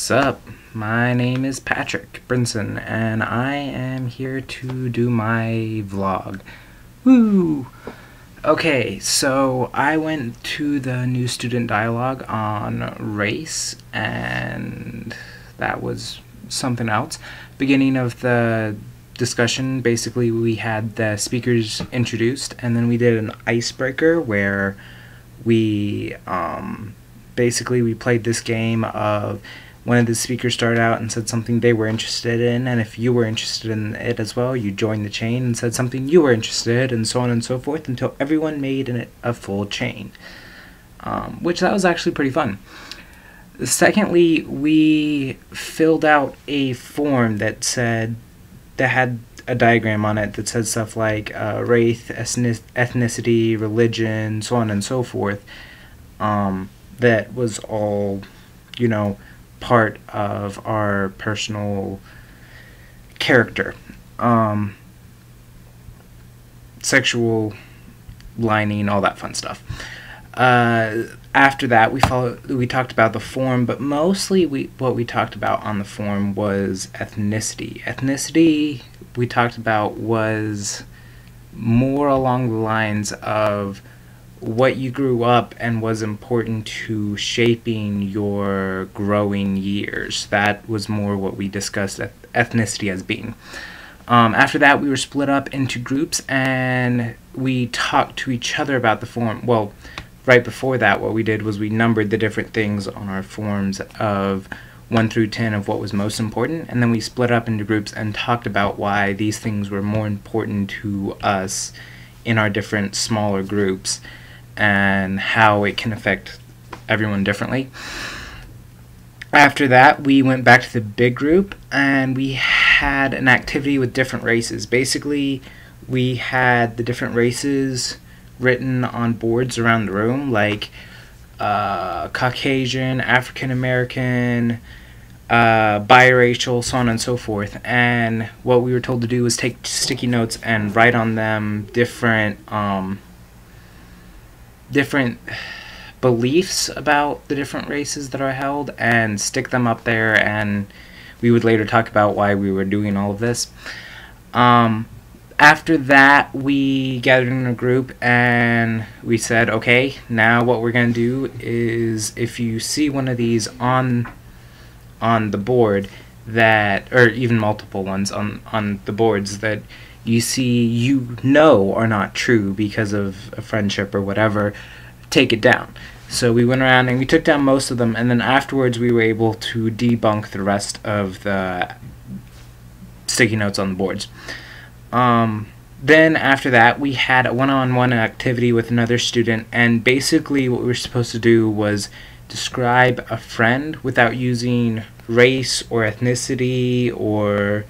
What's up? My name is Patrick Brinson, and I am here to do my vlog. Woo! Okay, so I went to the new student dialogue on race, and that was something else. Beginning of the discussion, basically we had the speakers introduced, and then we did an icebreaker where we basically we played this game of one of the speakers started out and said something they were interested in, and if you were interested in it as well, you joined the chain and said something you were interested in, and so on and so forth until everyone made a full chain, which that was actually pretty fun. Secondly, we filled out a form that had a diagram on it that said stuff like race, ethnicity, religion, so on and so forth. That was all, part of our personal character. Sexual lining, all that fun stuff. After that, we talked about the form, but mostly what we talked about on the form was ethnicity. Ethnicity, we talked about, was more along the lines of what you grew up and was important to shaping your growing years. That was more what we discussed ethnicity as being. After that, we were split up into groups and we talked to each other about the form. Well, right before that, what we did was we numbered the different things on our forms of 1 through 10 of what was most important, and then we split up into groups and talked about why these things were more important to us in our different smaller groups and how it can affect everyone differently. After that, we went back to the big group and we had an activity with different races. Basically, we had the different races written on boards around the room, like Caucasian, African American, biracial, so on and so forth. And what we were told to do was take sticky notes and write on them different beliefs about the different races that are held and stick them up there, and we would later talk about why we were doing all of this. After that, we gathered in a group and we said, okay, now what we're going to do is, if you see one of these on the board, that, or even multiple ones on the boards that you see are not true because of a friendship or whatever, take it down. So we went around and we took down most of them, and then afterwards we were able to debunk the rest of the sticky notes on the boards. Then after that, we had a one-on-one activity with another student, and basically what we were supposed to do was describe a friend without using race or ethnicity or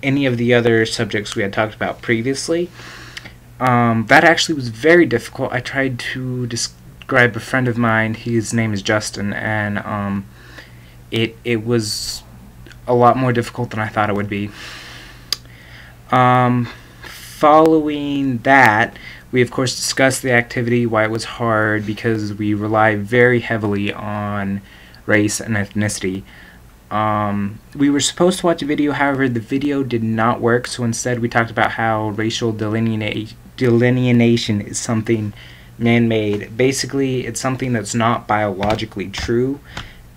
any of the other subjects we had talked about previously. That actually was very difficult. I tried to describe a friend of mine. His name is Justin, and it was a lot more difficult than I thought it would be. Following that, we of course discussed the activity, why it was hard, because we rely very heavily on race and ethnicity. We were supposed to watch a video, however the video did not work, so instead we talked about how racial delineation is something man-made. Basically, it's something that's not biologically true,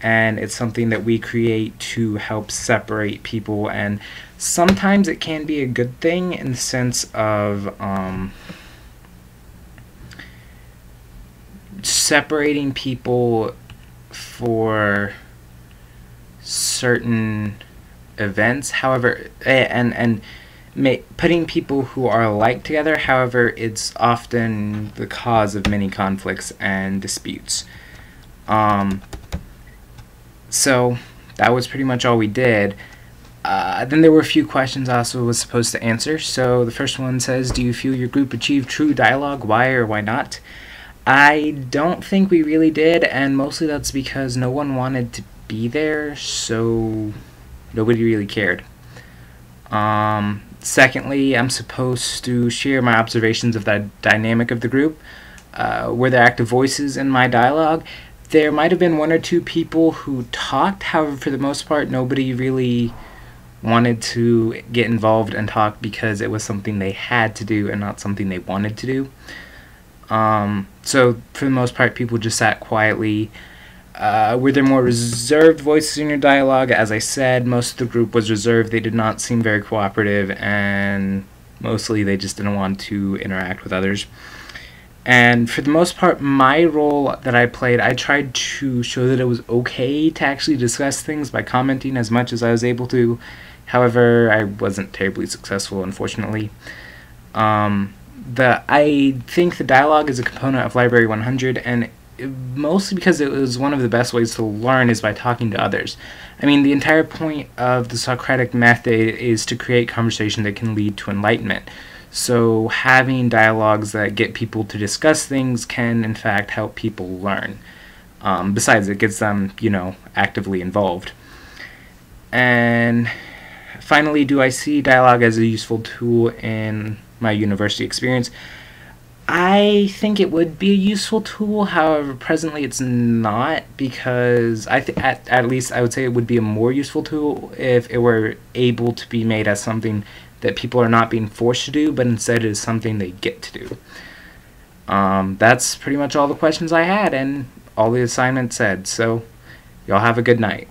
and it's something that we create to help separate people, and sometimes it can be a good thing in the sense of separating people for certain events, however, and putting people who are alike together. However, it's often the cause of many conflicts and disputes. So that was pretty much all we did. Then there were a few questions I also was supposed to answer. So the first one says, do you feel your group achieved true dialogue? Why or why not? I don't think we really did, and mostly that's because no one wanted to be there, so nobody really cared. Secondly, I'm supposed to share my observations of the dynamic of the group. Were there active voices in my dialogue? There might have been one or two people who talked, however, for the most part, nobody really wanted to get involved and talk because it was something they had to do and not something they wanted to do. So, for the most part, people just sat quietly. Were there more reserved voices in your dialogue? As I said, most of the group was reserved. They did not seem very cooperative, and mostly they just didn't want to interact with others. And for the most part, my role that I played, I tried to show that it was okay to actually discuss things by commenting as much as I was able to. However, I wasn't terribly successful, unfortunately. I think the dialogue is a component of Library 100, and mostly because it was one of the best ways to learn is by talking to others. I mean, the entire point of the Socratic method is to create conversation that can lead to enlightenment. So having dialogues that get people to discuss things can, in fact, help people learn. Besides, it gets them, actively involved. And finally, do I see dialogue as a useful tool in my university experience? I think it would be a useful tool, however, presently it's not, because at least I would say it would be a more useful tool if it were able to be made as something that people are not being forced to do, but instead is something they get to do. That's pretty much all the questions I had and all the assignments said, so y'all have a good night.